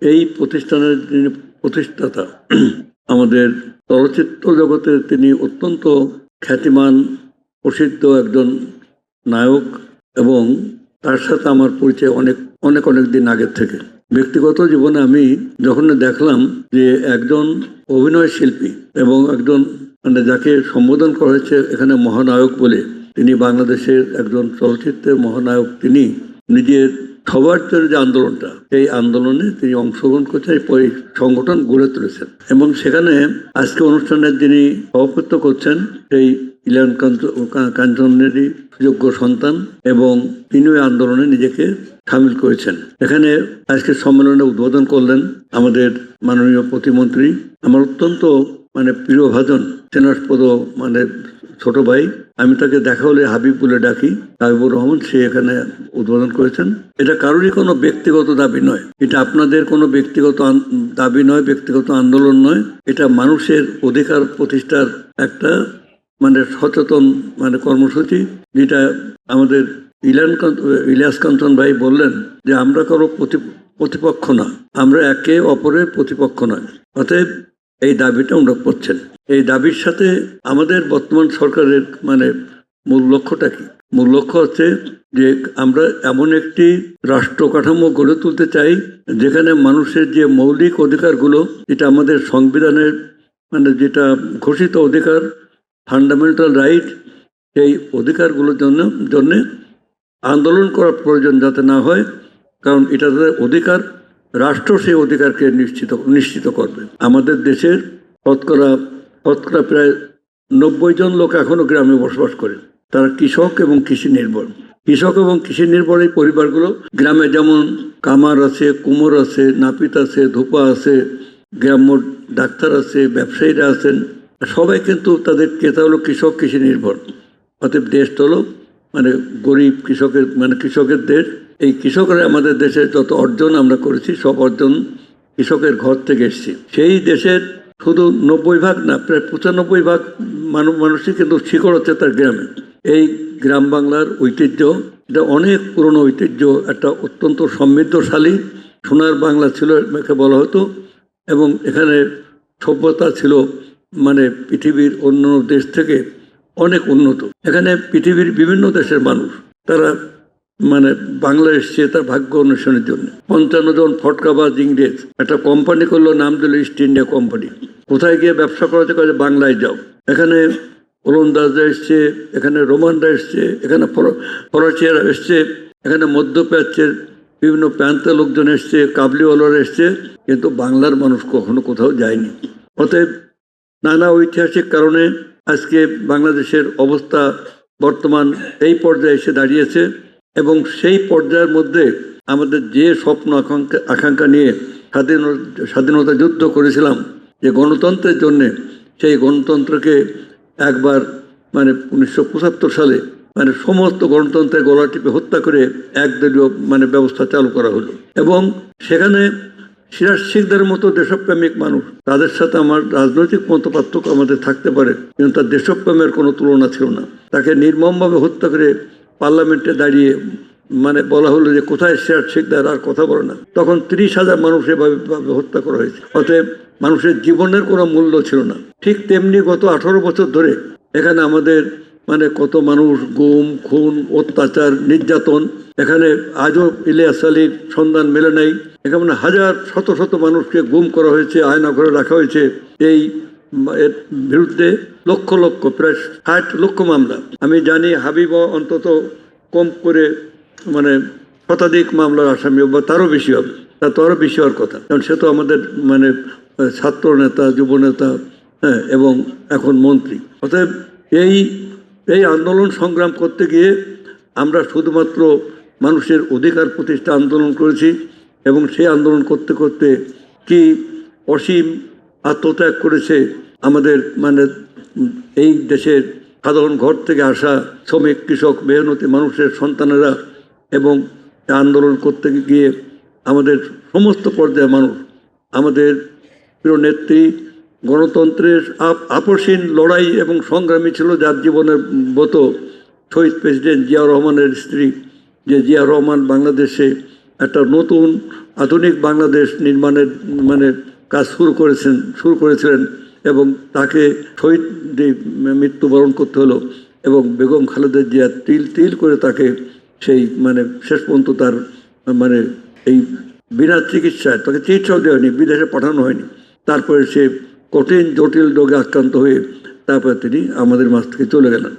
এই প্রতিষ্ঠানের যিনি প্রতিষ্ঠাতা, আমাদের চলচ্চিত্র জগতের তিনি অত্যন্ত খ্যাতিমান প্রসিদ্ধ একজন নায়ক, এবং তার সাথে আমার পরিচয় অনেক অনেক অনেক দিন আগের থেকে। ব্যক্তিগত জীবনে আমি যখন দেখলাম যে একজন অভিনয় শিল্পী এবং একজন মানে যাকে সম্বোধন করা হয়েছে এখানে মহানায়ক বলে, তিনি বাংলাদেশের একজন চলচ্চিত্রের মহানায়ক, তিনি নিজের সবার জন্য যে আন্দোলনটা, এই আন্দোলনে তিনি অংশগ্রহণ করছেন, এই সংগঠন গড়ে তুলেছেন। এবং সেখানে আজকে অনুষ্ঠানের যিনি সভাপতিত্ব করছেন সেই ইলিয়াস কাঞ্চনেরই যোগ্য সন্তান, এবং তিনি ওই আন্দোলনে নিজেকে সামিল করেছেন। এখানে আজকে সম্মেলনে উদ্বোধন করলেন আমাদের মাননীয় প্রতিমন্ত্রী, আমার অত্যন্ত মানে প্রিয়ভাজন, চেনাস্পদ মানে ছোট ভাই। আমি তাকে দেখা হলে হাবিব বলে ডাকি, হাবিবুর রহমান। সে এখানে উদ্বোধন করেছেন। এটা কারোরই কোনো ব্যক্তিগত দাবি নয়, এটা আপনাদের কোনো ব্যক্তিগত দাবি নয়, ব্যক্তিগত আন্দোলন নয়, এটা মানুষের অধিকার প্রতিষ্ঠার একটা মানে সচেতন মানে কর্মসূচি, যেটা আমাদের ইলিয়াস কাঞ্চন ভাই বললেন যে আমরা কারো প্রতিপক্ষ না, আমরা একে অপরের প্রতিপক্ষ নয়। অতএব এই দাবিটা আমরা করছেন। এই দাবির সাথে আমাদের বর্তমান সরকারের মানে মূল লক্ষ্যটা কি? মূল লক্ষ্য হচ্ছে যে আমরা এমন একটি রাষ্ট্র কাঠামো গড়ে তুলতে চাই যেখানে মানুষের যে মৌলিক অধিকারগুলো, যেটা আমাদের সংবিধানের মানে যেটা ঘোষিত অধিকার, ফান্ডামেন্টাল রাইট, সেই অধিকারগুলোর জন্য আন্দোলন করার প্রয়োজন যাতে না হয়, কারণ এটা তাদের অধিকার, রাষ্ট্র সেই অধিকারকে নিশ্চিত করবে। আমাদের দেশের শতকরা প্রায় 90 জন লোক এখনো গ্রামে বসবাস করে, তারা কৃষক এবং কৃষি নির্ভর। কৃষক এবং কৃষি নির্ভর এই পরিবারগুলো গ্রামে যেমন কামার আছে, কুমোর আছে, নাপিত আছে, ধোপা আছে, গ্রাম্য ডাক্তার আছে, ব্যবসায়ীরা আছেন, সবাই কিন্তু তাদের ক্রেতা হলো কৃষক, কৃষি নির্ভর। অতএব দেশটা হলো মানে গরিব কৃষকের মানে কৃষকের দেশ। এই কৃষকরা আমাদের দেশের যত অর্জন আমরা করেছি সব অর্জন কৃষকের ঘর থেকে এসেছি। সেই দেশের শুধু 90% না, প্রায় 95% মানুষই কিন্তু শিকড় হচ্ছে তার গ্রামে। এই গ্রাম বাংলার ঐতিহ্য, এটা অনেক পুরনো ঐতিহ্য, একটা অত্যন্ত সমৃদ্ধশালী সোনার বাংলা ছিল একে বলা হতো, এবং এখানে সভ্যতা ছিল মানে পৃথিবীর অন্য দেশ থেকে অনেক উন্নত। এখানে পৃথিবীর বিভিন্ন দেশের মানুষ তারা মানে বাংলা এসছে তার ভাগ্য অন্বেষণের জন্য। 55 জন ফটকাবাজ ইংরেজ একটা কোম্পানি করলো, নাম দিল ইস্ট ইন্ডিয়া কোম্পানি। কোথায় গিয়ে ব্যবসা করাতে কাজে বাংলায় যাও। এখানে ওলন্দাজরা এসছে, এখানে রোমানরা এসছে, এখানে ফরাসিয়ারা এসছে, এখানে মধ্যপ্রাচ্যের বিভিন্ন প্রান্তের লোকজন এসছে, কাবলিওয়ালারা এসছে, কিন্তু বাংলার মানুষ কখনো কোথাও যায়নি। অতএব নানা ঐতিহাসিক কারণে আজকে বাংলাদেশের অবস্থা বর্তমান এই পর্যায়ে এসে দাঁড়িয়েছে, এবং সেই পর্যায়ের মধ্যে আমাদের যে স্বপ্ন আকাঙ্ক্ষা নিয়ে স্বাধীনতা যুদ্ধ করেছিলাম যে গণতন্ত্রের জন্যে, সেই গণতন্ত্রকে একবার মানে 1975 সালে মানে সমস্ত গণতন্ত্রের গলা টিপে হত্যা করে একদলীয় মানে ব্যবস্থা চালু করা হলো। এবং সেখানে সিরাজ শিখদের মতো দেশপ্রেমিক মানুষ, তাদের সাথে আমার রাজনৈতিক মতপার্থক্য আমাদের থাকতে পারে, কিন্তু তার দেশপ্রেমের কোনো তুলনা ছিল না। তাকে নির্মমভাবে হত্যা করে পার্লামেন্টে দাঁড়িয়ে মানে বলা হলো যে কোথায় সিরাজ শিকদার, আর কথা বলে না। তখন 30,000 মানুষ এভাবে হত্যা করা হয়েছে। অতএব মানুষের জীবনের কোনো মূল্য ছিল না। ঠিক তেমনি গত 18 বছর ধরে এখানে আমাদের মানে কত মানুষ গুম, খুন, অত্যাচার, নির্যাতন, এখানে আজও ইলিয়াস আলীর সন্ধান মেলে নাই। এখানে হাজার শত শত মানুষকে গুম করা হয়েছে, আয়না ঘরে রাখা হয়েছে। এই এর বিরুদ্ধে লক্ষ লক্ষ প্রায় 60 লক্ষ মামলা। আমি জানি হাবিব অন্তত কম করে মানে শতাধিক মামলার আসামি, বা তারও বেশি হবে, তা তো আরও বেশি হওয়ার কথা, কারণ সে তো আমাদের মানে ছাত্র নেতা, যুব নেতা, হ্যাঁ, এবং এখন মন্ত্রী। অতএব এই আন্দোলন সংগ্রাম করতে গিয়ে আমরা শুধুমাত্র মানুষের অধিকার প্রতিষ্ঠা আন্দোলন করেছি, এবং সেই আন্দোলন করতে করতে কি অসীম আত্মত্যাগ করেছে আমাদের মানে এই দেশের সাধারণ ঘর থেকে আসা শ্রমিক, কৃষক, মেহনতি মানুষের সন্তানেরা। এবং আন্দোলন করতে গিয়ে আমাদের সমস্ত পর্যায়ের মানুষ, আমাদের প্রিয় নেত্রী গণতন্ত্রের আপসীন লড়াই এবং সংগ্রামী ছিল, যার জীবনের মতো শহীদ প্রেসিডেন্ট জিয়া রহমানের স্ত্রী, যে জিয়া রহমান বাংলাদেশে একটা নতুন আধুনিক বাংলাদেশ নির্মাণের মানে কাজ শুরু করেছিলেন এবং তাকে শহীদ মৃত্যুবরণ করতে হলো এবং বেগম খালেদা জিয়া তিল তিল করে তাকে সেই মানে শেষ পর্যন্ত তার মানে এই বিনা চিকিৎসায় তাকে চিকিৎসাও দেওয়া হয়নি, বিদেশে পাঠানো হয়নি। তারপরে সে কঠিন জটিল রোগে আক্রান্ত হয়ে তারপরে তিনি আমাদের মাঝ থেকে চলে গেলেন।